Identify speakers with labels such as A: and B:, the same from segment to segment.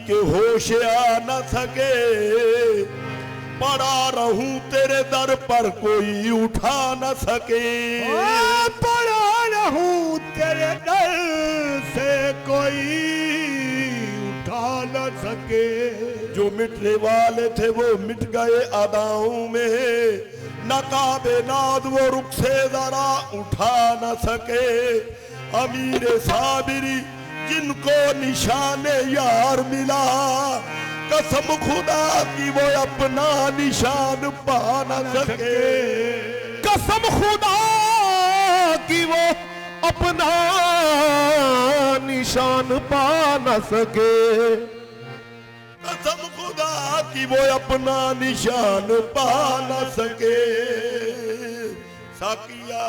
A: के होश आ न सके, पड़ा रहूं तेरे दर पर कोई उठा न सके।
B: पड़ा रहूं तेरे दर से कोई उठा न सके।
A: जो मिटने वाले थे वो मिट गए अदाओं में, नकाबे नाद वो रुख से जरा उठा न सके। अमीर साबिरी जिनको निशाने यार मिला, कसम खुदा की वो अपना निशान पा न सके।
B: कसम खुदा की वो अपना निशान पा न सके।
A: कसम खुदा की वो अपना निशान पा न सके। साकिया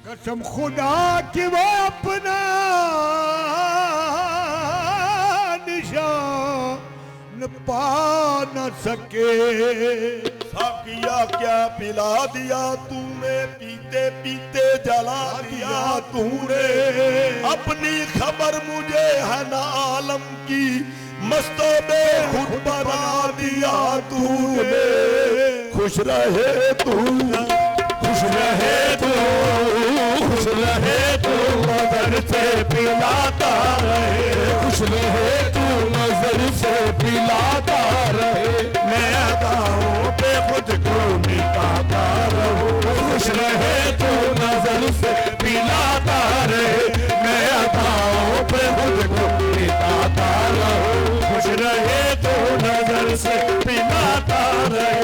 B: कसम खुदा की वो अपना निशान पा न सके।
A: साकिया क्या पिला दिया तूने, पीते पीते जला दिया तूने। अपनी खबर मुझे है ना आलम की, मस्तों में खुद बना दिया तूने। खुश रहे तू, खुश रहे तू, खुश रहे तू, नजर से पिलाता रहे। खुश रहे तू, नजर से पिलाता रहे। मैं अदाओं पे खुद को मिटाता रहूं। खुश रहे तू, नजर से पिलाता रहे। मैं अदाओं पे खुद को मिटाता रहूं। खुश रहे तू, नजर से पिलाता रहे।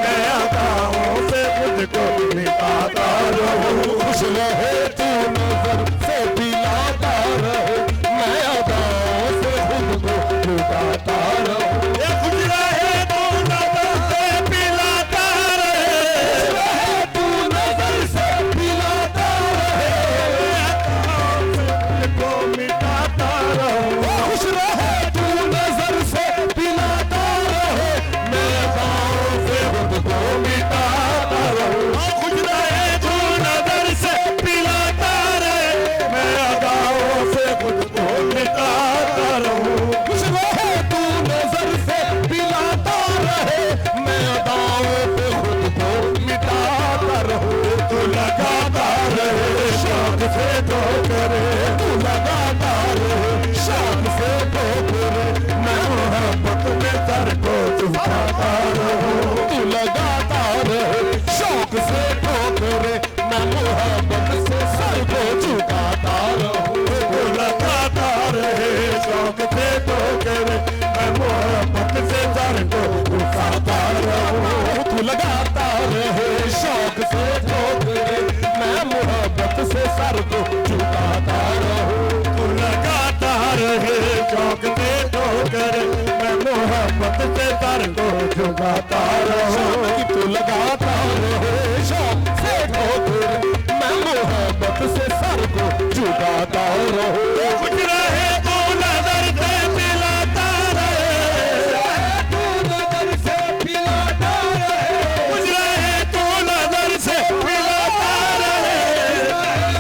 A: मैं अदाओं पे खुद को मिटाता रहूं। खुश रहे तू, नजर से पिलाता रहे। मैं अदाओं से खुद को मिटाता रहूं। खुश रहे तू, नजर से पिलाता रहे। तू नजर से पिलाता रहे। को मिटाता रहूं। खुश रहे तू, नजर से पिलाता रहे। मैं अदाओं से खुद को मिटाता रहूं। खुश रहे तू, नजर से पिलाता रहे। मैं अदाओं से खुद को मिटाता रहूं। खुश रहे तू, नजर से पिलाता रहे। मैं अदाओं से खुद को मिटाता रहूं। तू लगाता रहे शौक से ठोकरे। तू लगाता रहे शौक से ठोकरे। मैं मोहब्बत में सर को झुकाता रहूं। तू लगाता रहे शौक से ठोकरे। मैं मोहब्बत से सर को झुकाता रहूं। तू लगाता रहे शौक से ठोकरे। मैं मोहब्बत से सर को झुकाता रहूं। तू लगाता रहे शौक से ठोकरे। मैं मोहब्बत से सर को झुकाता रहूं। तू लगाता रहे शौक से ठोकरे। मैं मोहब्बत से सर को झुकाता रहूं। तू लगाता रहे शौक से ठोकरे। मैं मोहब्बत से सर को झुकाता रहूं। खुश रहे तू, नजर से पिलाता रहे। तू नजर से पिलाता रहे। खुश रहे तू, नजर से पिलाता रहे।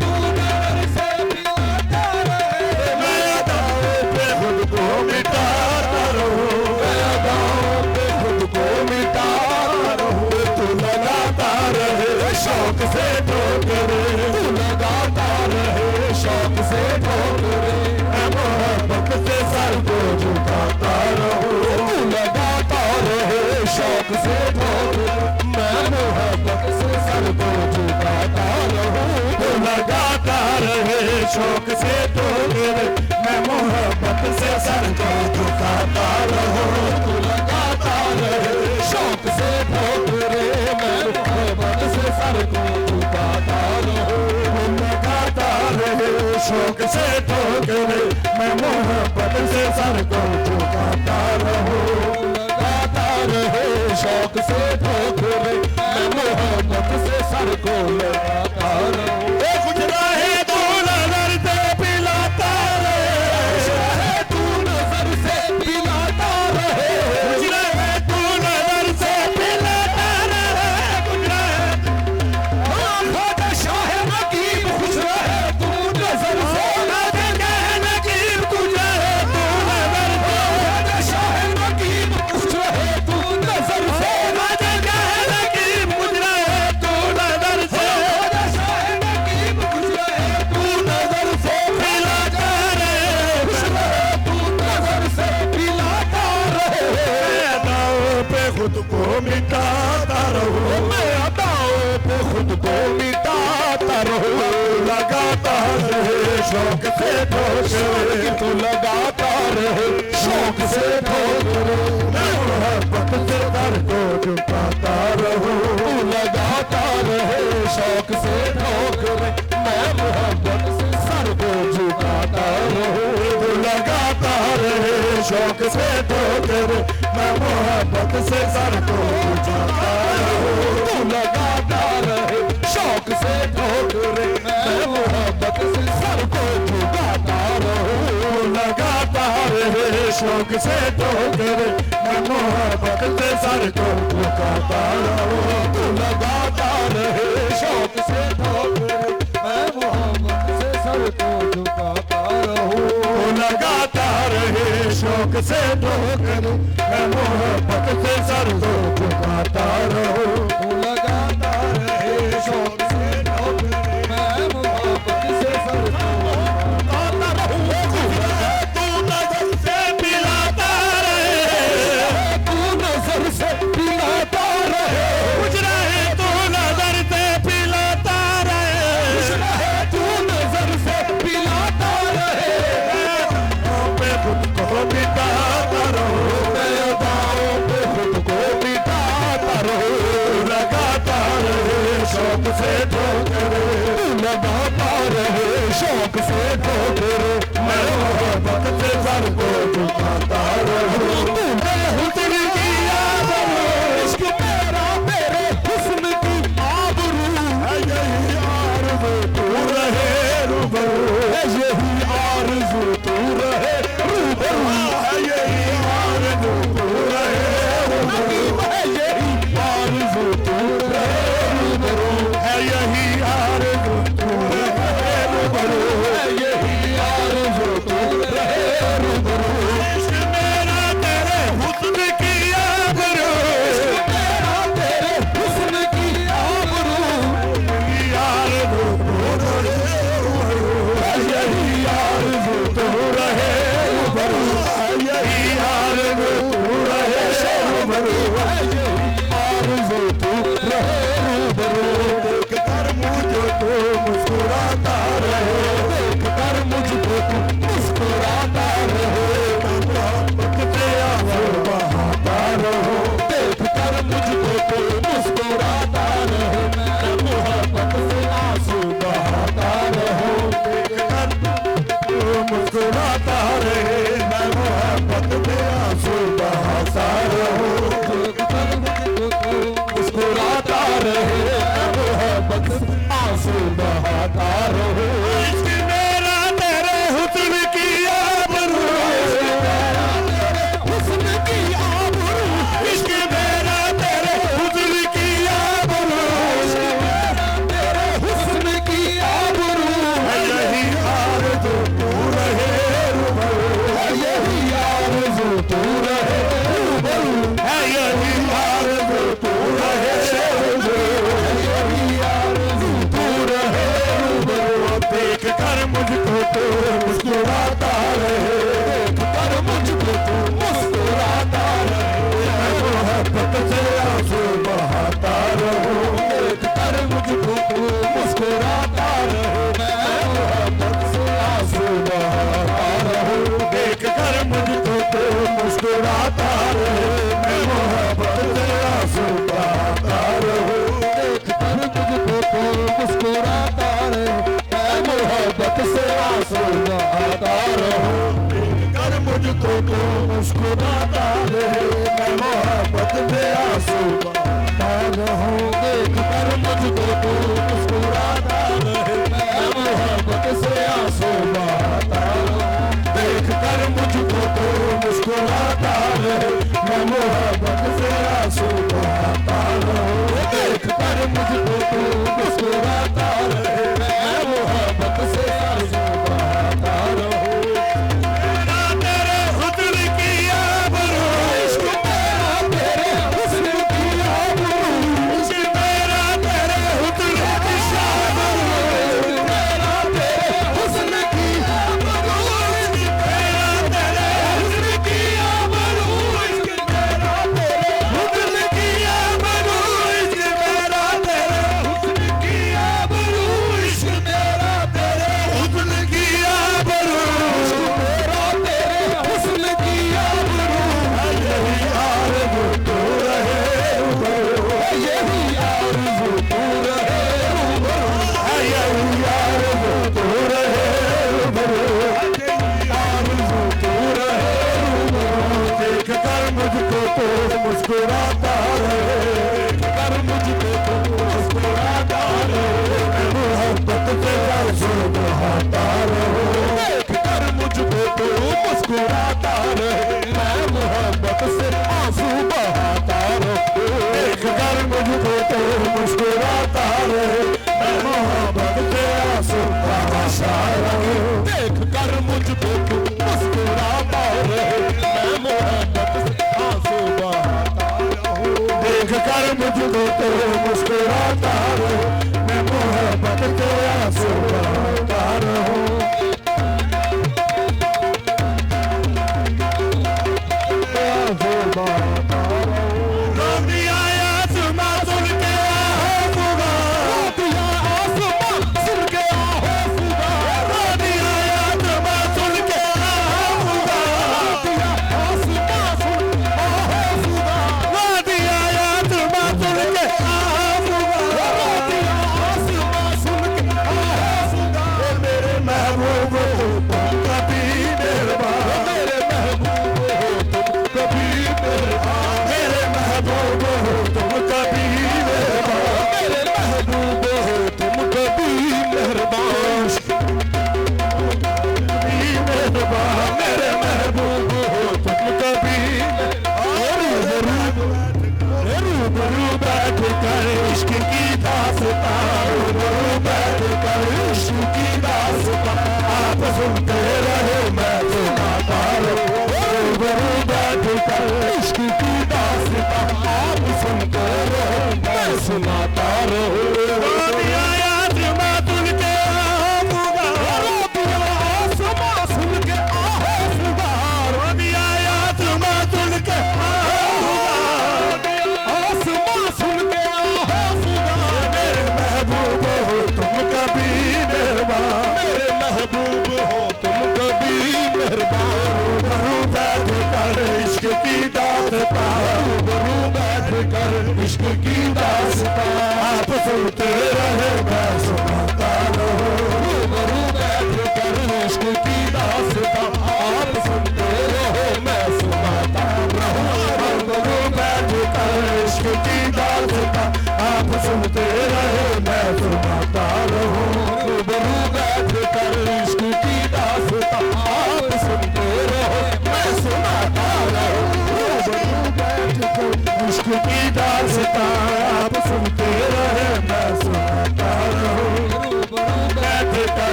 A: तू नजर से पिलाता रहे। मैं अदाओं पे खुद को मिटाता रहूं। मैं अदाओं पे खुद को मिटाता रहूं। तू लगाता रहे शौक से ठोकरे। तू लगाता रहे शौक से ठोकरे। मैं मोहब्बत से सर को झुकाता रहूं। तू लगाता रहे शौक से ठोकरे। मैं मोहब्बत से सर को झुकाता रहूं। तू लगाता रहे शौक से ठोकरे। मैं मोहब्बत से सर को झुकाता रहूं। तू लगाता रहे शौक से ठोकरे। मैं मोहब्बत से सर को झुकाता रहूं। लगाता रहे शौक से ठोकरे। मैं मोहब्बत से सर को झुकाता रहूं। लगाता रहे शौक से ठोकरे। मैं मोहब्बत से सर को लगाता रहूं। खुश रहे तू, नजर से पिलाता रहे। तू नजर से पिलाता रहे। खुश रहे तू, नजर से पिलाता रहे। खुश रहे ख्वाजा शाह नकीब। खुश रहे तू, नजर से नकीब। खुश रहे तू, को मिटाता रहूं,
B: मैं अदाओं पे खुद को मिटाता रहूं।
A: लगाता रहे शौक से ठोकरे,
B: तू लगाता रहे शौक से ठोकरे,
A: मैं मोहब्बत से दर को झुकाता रहूं,
B: तू लगाता रहे शौक से ठोकरे, मैं मोहब्बत से सर को झुकाता रहूं।
A: तू लगाता रहे शौक से ठोकरे, मैं मोहब्बत से सर को झुकाता रहूं,
B: तू लगाता रहे शौक से ठोकरे, मैं मोहब्बत से सर को झुकाता रहूं।
A: लगाता रहे शौक से ठोकरे, मैं मोहब्बत से सर को झुकाता रहूं,
B: तू लगाता रहे शौक से ठोकरे, मैं मोहब्बत से सर को झुकाता रहूं।
A: लगाता रहे शौक से ठोकरे, मैं मोहब्बत से सर को झुकाता रहूं,
B: तू लगाता रहे शौक से ठोकरे, मैं मोहब्बत से सर को झुकाता रहूं।
A: तू नजर से पिलाता रहे,
B: तू नजर से पिलाता रहे,
A: कुछ रहे तू नजर से पिलाता रहे,
B: तू नजर से पिलाता रहे,
A: मैं खुद को मिटाता रहूं,
B: मैं अदाओं पे खुद को मिटाता रहूं।
A: लगाता रहे शौक से ठोकरे,
B: तू लगाता रहे शौक से ठोकरे,
A: मैं मोहब्बत से सर को झुकाता रहूं,
B: तूने हुस्न की आबरू, इश्क मेरा तेरे हुस्न की आबरू,
A: है यही आरज़ू तू रहे रूबरू,
B: है यही आरज़ू तू रहे रूबरू,
A: है यही आरज़ू तू रहे रूबरू,
B: है यही आरज़ू तू रहे रूबरू,
A: है यही आरज़ू तू रहे रूबरू,
B: है यही आरज़ू तू रहे रूबरू।
A: इश्क मेरा तेरे हुस्न की आबरू,
B: मेरा तेरे हुस्न की आबरू,
A: यही आरज़ू तू रहे रूबरू,
B: है यही आरज़ू
A: तू रहे रूबरू, है यही आरज़ू तू रहे रूबरू,
B: है यही आरज़ू तू रहे रूबरू।
A: देख कर मुझे तू मुस्कुराता रहे,
B: देख कर मुझको तू मुस्कुराता रहे,
A: मोहब्बत से आंसू बहाता रहूं,
B: देख कर मुझको तू मुस्कुराता रहे, मैं मोहब्बत से आंसू बहाता रहूं।
A: मुस्कुराता रहे, मैं मोहब्बत में आंसू बहाता रहूं,
B: देख कर मुझको तू मुस्कुराता रहे, मैं मोहब्बत से आंसू बहाता रहूं।
A: इश्क मेरा तेरे हुस्न की आबरू,
B: हुस्न की आबरू,
A: इश्क मेरा तेरे हुस्न की आबरू,
B: तेरे हुस्न की आबरू,
A: है यही आरज़ू तू रहे रूबरू,
B: है यही आरज़ू तू रहे रूबरू,
A: है यही आरज़ू तू रहे रूबरू,
B: है यही आरज़ू तू रहे रूबरू।
A: देख कर मुझको तू मुस्कुराता रहे,
B: देख कर मुझको तू मुस्कुराता रहे,
A: मैं मोहब्बत से आंसू बहाता रहूं,
B: देख कर मुझको तू मुस्कुराता रहे, मैं मोहब्बत से आंसू बहाता रहूं।
A: देख कर मुझको तू मुस्कुराता रहे, मैं मोहब्बत से आंसू बहाता रहूं,
B: देख कर मुझको तू मुस्कुराता रहे, मैं मोहब्बत से आंसू बहाता रहूं।
A: देख कर मुझको तू मुस्कुराता रहे, मैं मोहब्बत से आंसू बहाता रहूं,
B: देख कर मुझको तू मुस्कुराता रहे, मैं मोहब्बत से आंसू बहाता रहूं।
A: देख कर मुझको तू मुस्कुराता रहे, मैं मोहब्बत से आंसू बहाता रहूं,
B: देख कर मुझको तू मुस्कुराता रहे, मैं मोहब्बत से आंसू बहाता रहूं।
A: मेरा तेरे हुस्न की आबरू,
B: इश्क मेरा तेरे हुस्न की आबरू,
A: इश्क मेरा तेरे हुस्न
B: मुस्कुराता रहे, मैं मोहब्बत से आंसू बहाता रहूं। देख कर मुझको तो मुस्कुराता रहे, मैं मोहब्बत से आंसू बहाता रहूं। देख कर मुझको तो मुस्कुराता रहे, मैं मोहब्बत से आंसू बहाता रहूं। देख कर मुझको तो मुस्कुराता रहे, मैं मोहब्बत से आंसू बहाता रहूं। सुनाता इश्क की दास्तां आप सुनते रहे, मैं सुनाता रहूं। रूबरू बैठ कर इश्क की दास्तां आप सुनते रहे, मैं सुनाता रहूं। रूबरू बैठ कर इश्क की दास्तां आप सुनते रहे, मैं सुनाता रहूं। रूबरू बैठ कर इश्क की दास्तां आप सुनते रहे, मैं सुनाता रहूं। रूबरू बैठ कर इश्क की दास्तां आप सुनते रहे, मैं सुनाता रहूं। रूबरू बैठ कर इश्क की दास्तां आप सुनते रहो, मैं सुनाता रहूं।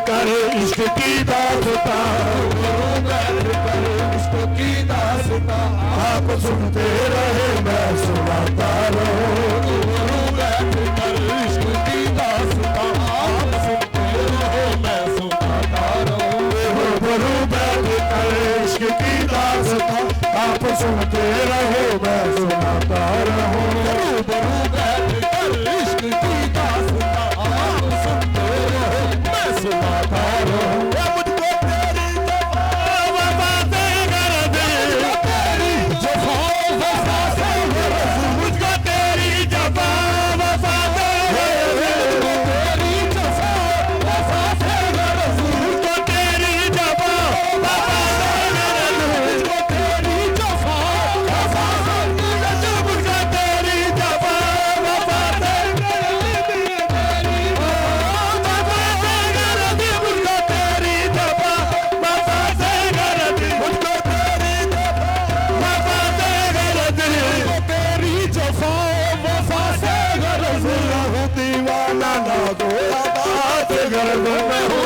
B: कर इश्क की दास्तां बैठ कर इश्क की दास्तां आप सुनते रहे, मैं सुनाता रहूं। बैठ कर इश्क की दास्तां आप सुनते रहे, मैं सुनाता रहूं। बैठ कर इश्क की दास्तां आप सुनते रहे, मैं सुनाता रहूं। बैठ कर इश्क की दास्तां आप सुनते रहे, मैं सुनाता रहूं। मुझको तेरी वफा से गरज, तेरी जफा वफा से गरज, मुझको तेरी जफा वफा से गरज, तेरी जफा वफा से गरज, मुझको तेरी जफा वफा से गरज, मुझको तेरी जफा वफा से गरज, मुझको तेरी जफा वफा से गरज, मैं हूँ दीवाना नाज़ो अदा से गरज, मैं हूँ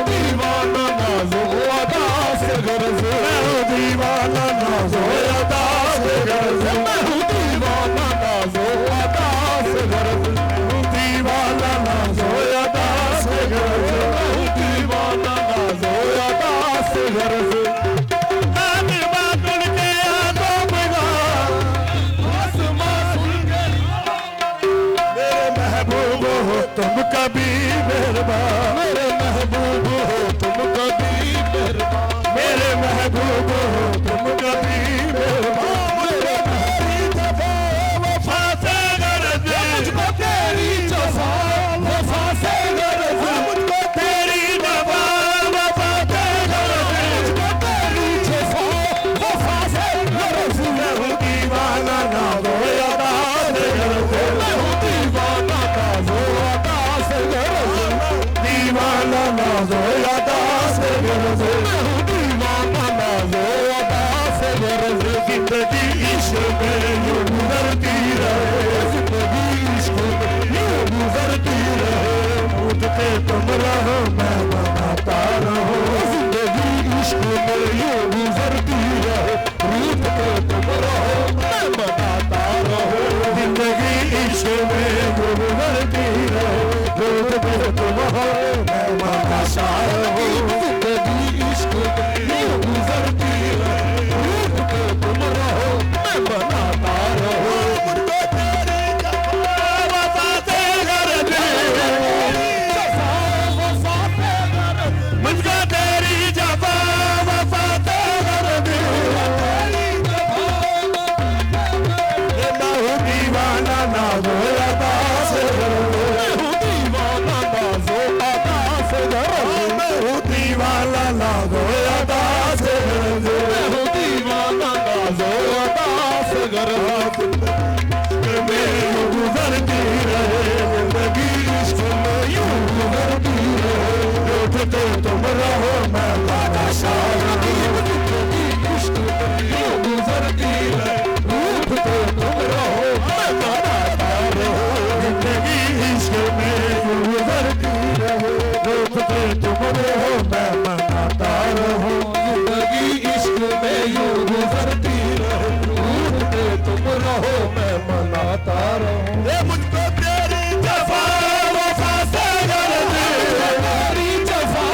B: दीवाना नाज़ो अदा से गरज, मैं हूँ दीवाना नाज़ो अदा से गरज, मैं हूँ दीवाना नाज़ो अदा से गरज, मैं हूँ दीवाना नाज़ो अदा से गरज। तुम कभी मेहरबान, मेरे महबूब हो तुम कभी मेहरबान, मेरे महबूब हो तुम कभी में यूं गुजरती रहे, रूठ पे तुम हो मैं मनाता रहूं। जिंदगी इश्क में यूं गुजरती रहे, रूठ पे तुम रहो मैं मनाता रहूं। मुझको तेरी जफा वफा से गर्द, जफा वफा से गर्द, मुझको तेरी जफा वफा से गर्द, मैं हूँ दीवाना नाज़ो अदा से गर्द, मैं हूँ दीवाना नाज़ो अदा से गर्द, मैं हूँ दीवाना नाज़ो अदा से गर्द, मैं हूँ दीवाना नाज़ो अदा से गर्द। मैं यूं गुजरती रहे जिंदगी इश्क में यूं गुजरती रहे, रूठते तुम रहो मैं बादशाह रहूं। जिंदगी इश्क में यूं गुजरती रहे, रूठते तुम रहो मैं बादशाह रहूं। जिंदगी इश्क में यूं गुजरती रहे, रूठते तुम रहो मैं मनाता रहूं। जिंदगी इश्क में यूं गुजरती रहे, रूठते तुम रहो मैं मनाता रहूं। ये मुझको तेरी जफा वफा से गर्द, तेरी जफा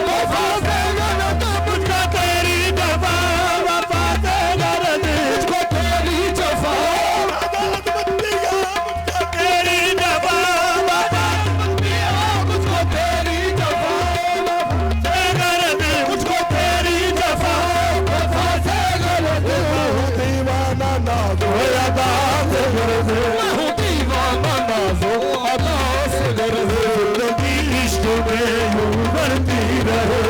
B: वफा से गर्द, मुझको तेरी जफा वफा से गर्द, मुझको तेरी जफा मुझको तेरी जफा वफा, मुझको तेरी जफा से गर्द, मुझको तेरी जफा वफा से गर्द। मैं हूँ दीवाना नाज़ो अदा से गर्द, मैं हूँ दीवाना नाज़ो अदा से गर्द। जिंदगी इश्क में यूं गुजरती रहे,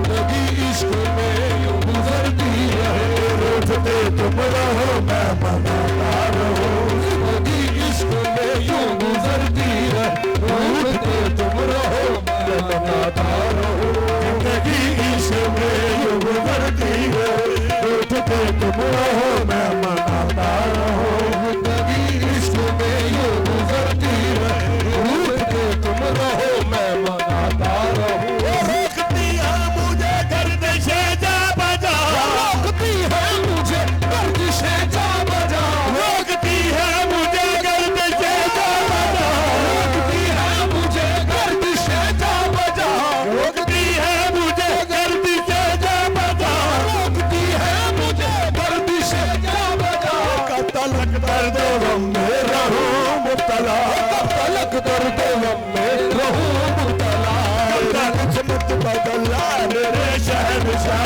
B: जिंदगी इश्क में यूं गुजरती रहे, रूठते तुम रहो मैं मनाता रहूं। जिंदगी इश्क में यूं गुजरती रहे, रूठते तुम रहो मैं मनाता रहूं। जिंदगी इश्क में यूं गुजरती रहे, रूठते तुम रहो मैं मनाता रहूं। जिंदगी इश्क में यूं गुजरती रहे, रूठते तुम रहो मैं मनाता रहूं। रोकती है मुझे गर्दिशे जा बजा, रोकती है मुझे गर्दिशे जा बजा, रोकती है मुझे गर्दिशे जा बजा, रोकती है मुझे गर्दिशे जा बजा, रोकती है मुझे गर्दिशे जा बजा, रोकती है मुझे गर्दिशे जा बजा। तलक दर्द गम में रहूं मुब्तला, तलक दर्द गम में रहूं मुब्तला। किस्मत बदला मेरे शहंशाह,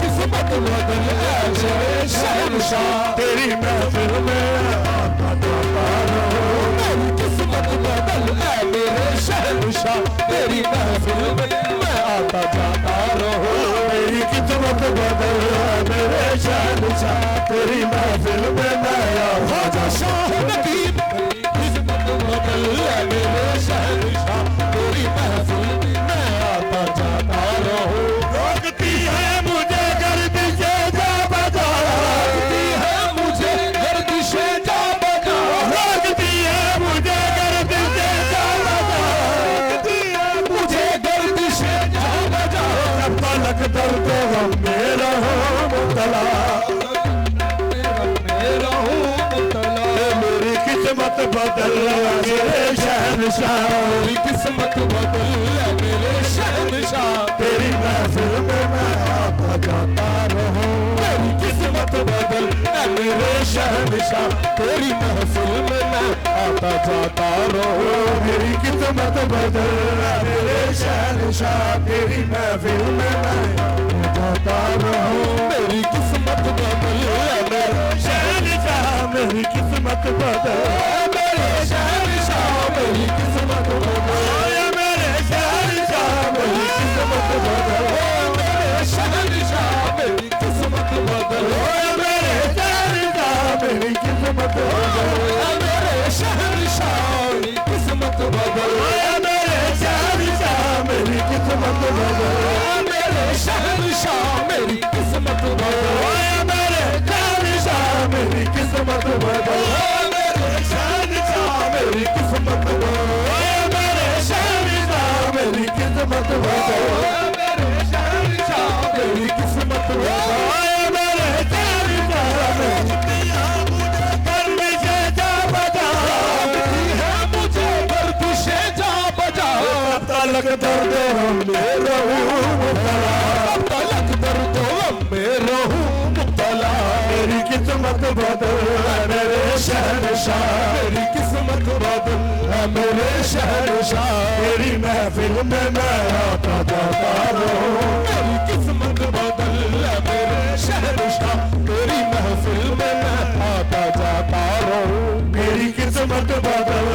B: किस्मत बदला मेरे शहंशाह, तेरी महफिल में आता जाता रहूं। मेरी किस्मत बदल है मेरे शहंशाह, तेरी महफिल में मैं आता जाता रहूं। मेरी किस्मत बदल है मेरे शहंशाह, तेरी महफिल में मैं ख्वाजा शाह नकीब। मेरी किस्मत बदल है मेरे शहंशाह, तेरी महफिल में मैं आता जाता रहूं। रोकती है मुझे गर्दिशे जा बजा, रोकती है मुझे गर्दिशे जा बजा, रोकती है मुझे गर्दिशे जा बजा, रोकती है मुझे गर्दिशे जा बजा। तलक दर्द गम में रहूं मुब्तला, मेरी किस्मत बदल मेरे शहंशाह, मेरी किस्मत बदल मेरे शहंशाह, तेरी महफिल में मैं आता जाता रहूं। मेरी किस्मत बदल मेरे शहंशाह, तेरी महफिल में मैं आता जाता रहूं। मेरी किस्मत बदल मेरे शहंशाह, तेरी महफिल में मैं आता जाता रहूं। मेरी किस्मत बदल मेरे शहंशाह, मेरी किस्मत बदल मेरे शहंशाह, मेरी किस्मत बदल मेरे शहंशाह, मेरी किस्मत बदल मेरे शहंशाह, मेरी किस्मत बदल मेरे शहंशाह, मेरी किस्मत बदल मेरे शहंशाह, मेरी किस्मत बदल मेरे शहंशाह, मेरी किस्मत बदल मेरे शहंशाह, मेरी किस्मत बदल मेरे शहंशाह, मेरी किस्मत बदल मेरे शहंशाह, मेरी तलक दर्दों में रहूं मुब्तला, तलक दर्दों में रहूं मुब्तला। मेरी किस्मत बदल मेरे शहंशाह, मेरी किस्मत बदल मेरे शहंशाह। तेरी महफिल में मैं आता जाता रहूं, मेरी किस्मत बदल मेरे शहंशाह। तेरी महफिल में मैं आता जाता रहूं, मेरी किस्मत बदल